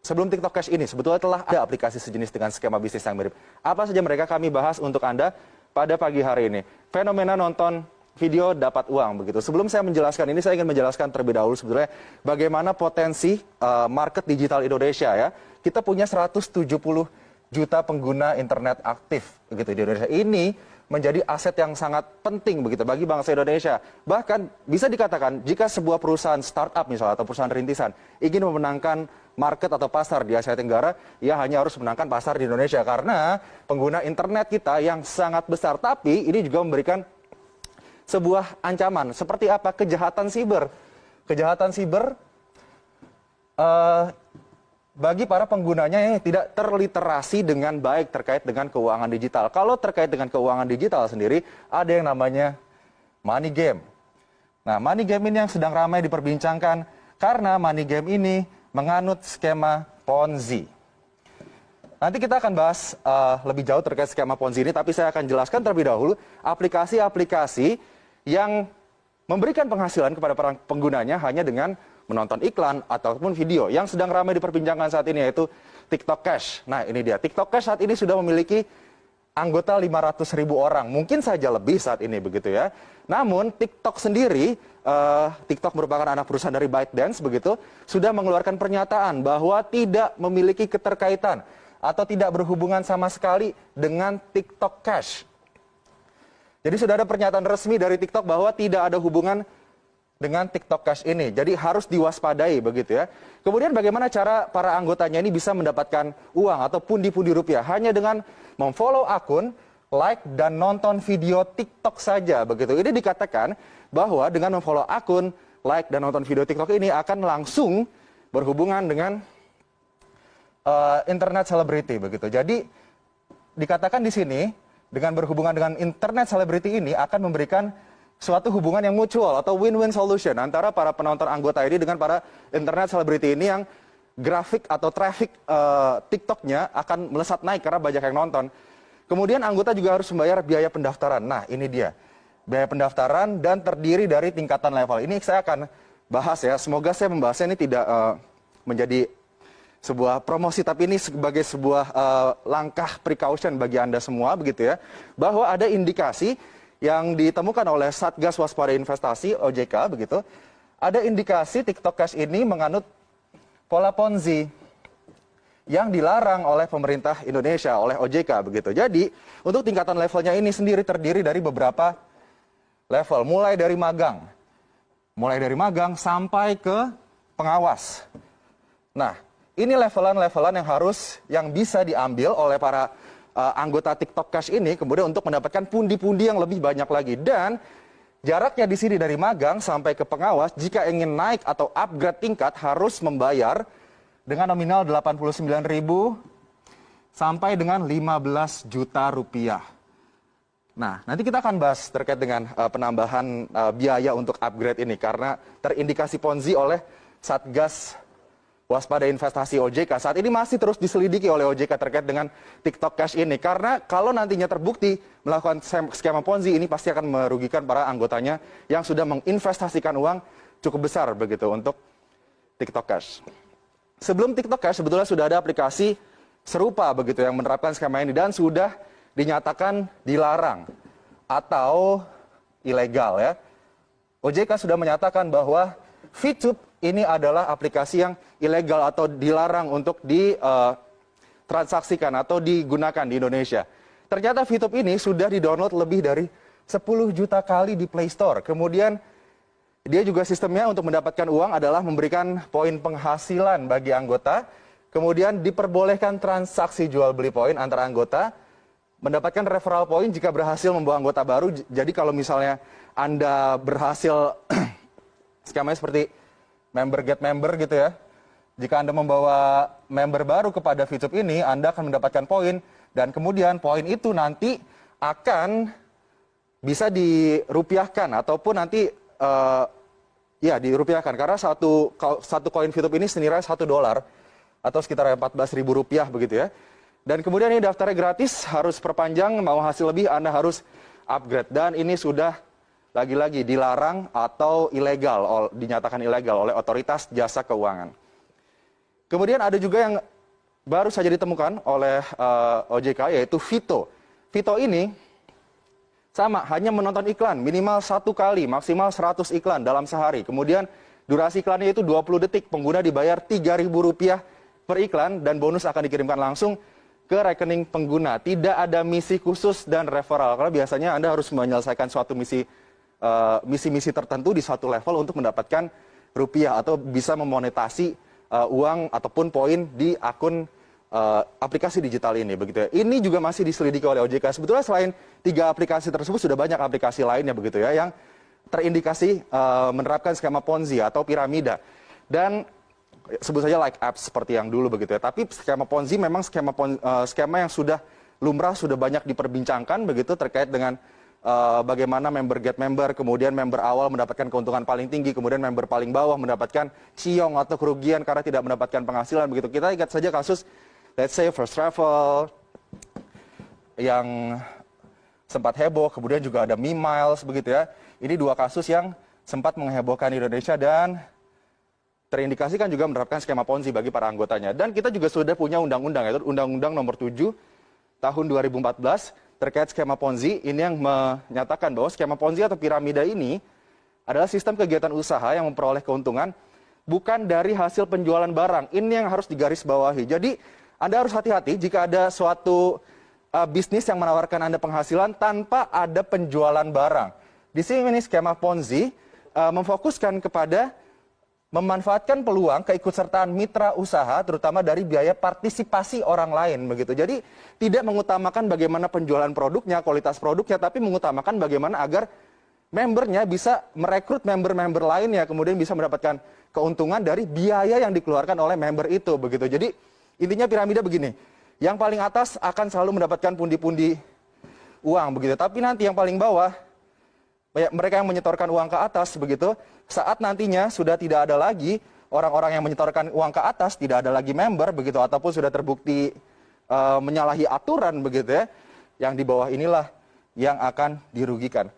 sebelum TikTok Cash ini sebetulnya telah ada aplikasi sejenis dengan skema bisnis yang mirip. Apa saja mereka kami bahas untuk Anda pada pagi hari ini. Fenomena nonton video dapat uang begitu. Sebelum saya menjelaskan ini, saya ingin menjelaskan terlebih dahulu sebetulnya bagaimana potensi market digital Indonesia ya. Kita punya 170 juta pengguna internet aktif begitu di Indonesia. Ini menjadi aset yang sangat penting begitu bagi bangsa Indonesia. Bahkan bisa dikatakan jika sebuah perusahaan startup misalnya atau perusahaan rintisan ingin memenangkan market atau pasar di Asia Tenggara, ia hanya harus menangkan pasar di Indonesia karena pengguna internet kita yang sangat besar. Tapi ini juga memberikan sebuah ancaman. Seperti apa? Kejahatan siber. Kejahatan siber bagi para penggunanya yang tidak terliterasi dengan baik terkait dengan keuangan digital. Kalau terkait dengan keuangan digital sendiri, ada yang namanya money game. Nah, money game ini yang sedang ramai diperbincangkan karena money game ini menganut skema Ponzi. Nanti kita akan bahas lebih jauh terkait skema Ponzi ini, tapi saya akan jelaskan terlebih dahulu aplikasi-aplikasi yang memberikan penghasilan kepada para penggunanya hanya dengan menonton iklan ataupun video. Yang sedang ramai diperbincangkan saat ini yaitu TikTok Cash. Nah ini dia, TikTok Cash saat ini sudah memiliki anggota 500.000 orang. Mungkin saja lebih saat ini begitu ya. Namun TikTok sendiri, TikTok merupakan anak perusahaan dari ByteDance begitu, sudah mengeluarkan pernyataan bahwa tidak memiliki keterkaitan atau tidak berhubungan sama sekali dengan TikTok Cash. Jadi sudah ada pernyataan resmi dari TikTok bahwa tidak ada hubungan dengan TikTok Cash ini. Jadi harus diwaspadai begitu ya. Kemudian bagaimana cara para anggotanya ini bisa mendapatkan uang atau pundi-pundi rupiah? Hanya dengan memfollow akun, like, dan nonton video TikTok saja begitu. Ini dikatakan bahwa dengan memfollow akun, like, dan nonton video TikTok ini akan langsung berhubungan dengan internet celebrity begitu. Jadi dikatakan di sini dengan berhubungan dengan internet celebrity ini akan memberikan suatu hubungan yang mutual atau win-win solution antara para penonton anggota ini dengan para internet celebrity ini yang grafik atau traffic TikToknya akan melesat naik karena banyak yang nonton. Kemudian anggota juga harus membayar biaya pendaftaran. Nah ini dia, biaya pendaftaran dan terdiri dari tingkatan level. Ini saya akan bahas ya, semoga saya membahasnya ini tidak menjadi sebuah promosi, tapi ini sebagai sebuah langkah precaution bagi Anda semua begitu ya, bahwa ada indikasi yang ditemukan oleh Satgas Waspada Investasi OJK begitu, ada indikasi TikTok Cash ini menganut pola Ponzi yang dilarang oleh pemerintah Indonesia, oleh OJK begitu. Jadi untuk tingkatan levelnya ini sendiri terdiri dari beberapa level, mulai dari magang sampai ke pengawas. Nah, ini levelan-levelan yang bisa diambil oleh para anggota TikTok Cash ini kemudian untuk mendapatkan pundi-pundi yang lebih banyak lagi. Dan jaraknya di sini dari magang sampai ke pengawas, jika ingin naik atau upgrade tingkat harus membayar dengan nominal 89.000 sampai dengan 15 juta rupiah. Nah, nanti kita akan bahas terkait dengan penambahan biaya untuk upgrade ini karena terindikasi Ponzi oleh Satgas Waspada Investasi OJK. Saat ini masih terus diselidiki oleh OJK terkait dengan TikTok Cash ini. Karena kalau nantinya terbukti melakukan skema Ponzi ini pasti akan merugikan para anggotanya yang sudah menginvestasikan uang cukup besar begitu untuk TikTok Cash. Sebelum TikTok Cash sebetulnya sudah ada aplikasi serupa begitu yang menerapkan skema ini dan sudah dinyatakan dilarang atau ilegal ya. OJK sudah menyatakan bahwa VTube ini adalah aplikasi yang ilegal atau dilarang untuk ditransaksikan atau digunakan di Indonesia. Ternyata VTube ini sudah di-download lebih dari 10 juta kali di Play Store. Kemudian dia juga sistemnya untuk mendapatkan uang adalah memberikan poin penghasilan bagi anggota. Kemudian diperbolehkan transaksi jual beli poin antara anggota. Mendapatkan referral poin jika berhasil membawa anggota baru. Jadi kalau misalnya Anda berhasil skemanya seperti member get member gitu ya. Jika Anda membawa member baru kepada VTube ini, Anda akan mendapatkan poin dan kemudian poin itu nanti akan bisa dirupiahkan ataupun nanti dirupiahkan karena satu koin VTube ini senilai $1 atau sekitar 14.000 rupiah begitu ya. Dan kemudian ini daftarnya gratis, harus perpanjang, mau hasil lebih Anda harus upgrade dan ini sudah lagi-lagi dilarang atau ilegal, dinyatakan ilegal oleh otoritas jasa keuangan. Kemudian ada juga yang baru saja ditemukan oleh OJK, yaitu Vito. Vito ini sama, hanya menonton iklan minimal 1 kali, maksimal 100 iklan dalam sehari. Kemudian durasi iklannya itu 20 detik, pengguna dibayar Rp3.000 per iklan dan bonus akan dikirimkan langsung ke rekening pengguna. Tidak ada misi khusus dan referral, karena biasanya Anda harus menyelesaikan suatu misi tertentu di suatu level untuk mendapatkan rupiah atau bisa memonetasi uang ataupun poin di akun aplikasi digital ini, begitu ya. Ini juga masih diselidiki oleh OJK. Sebetulnya selain 3 aplikasi tersebut sudah banyak aplikasi lainnya, begitu ya, yang terindikasi menerapkan skema Ponzi atau piramida. Dan sebut saja like apps seperti yang dulu, begitu ya. Tapi skema Ponzi memang skema yang sudah lumrah, sudah banyak diperbincangkan, begitu, terkait dengan bagaimana member get member, kemudian member awal mendapatkan keuntungan paling tinggi, kemudian member paling bawah mendapatkan ciong atau kerugian karena tidak mendapatkan penghasilan, begitu. Kita ingat saja kasus let's say First Travel yang sempat heboh, kemudian juga ada Miles, begitu ya. Ini 2 kasus yang sempat menghebohkan Indonesia dan terindikasikan juga menerapkan skema Ponzi bagi para anggotanya. Dan kita juga sudah punya undang-undang, yaitu Undang-Undang Nomor 7 Tahun 2014 terkait skema Ponzi. Ini yang menyatakan bahwa skema Ponzi atau piramida ini adalah sistem kegiatan usaha yang memperoleh keuntungan bukan dari hasil penjualan barang. Ini yang harus digarisbawahi. Jadi Anda harus hati-hati jika ada suatu bisnis yang menawarkan Anda penghasilan tanpa ada penjualan barang. Di sini skema Ponzi memfokuskan kepada memanfaatkan peluang keikutsertaan mitra usaha, terutama dari biaya partisipasi orang lain, begitu. Jadi tidak mengutamakan bagaimana penjualan produknya, kualitas produknya, tapi mengutamakan bagaimana agar membernya bisa merekrut member-member lainnya, kemudian bisa mendapatkan keuntungan dari biaya yang dikeluarkan oleh member itu, begitu. Jadi intinya piramida begini, yang paling atas akan selalu mendapatkan pundi-pundi uang, begitu. Tapi nanti yang paling bawah, mereka yang menyetorkan uang ke atas, begitu, saat nantinya sudah tidak ada lagi orang-orang yang menyetorkan uang ke atas, tidak ada lagi member, begitu, ataupun sudah terbukti menyalahi aturan, begitu ya, yang di bawah inilah yang akan dirugikan.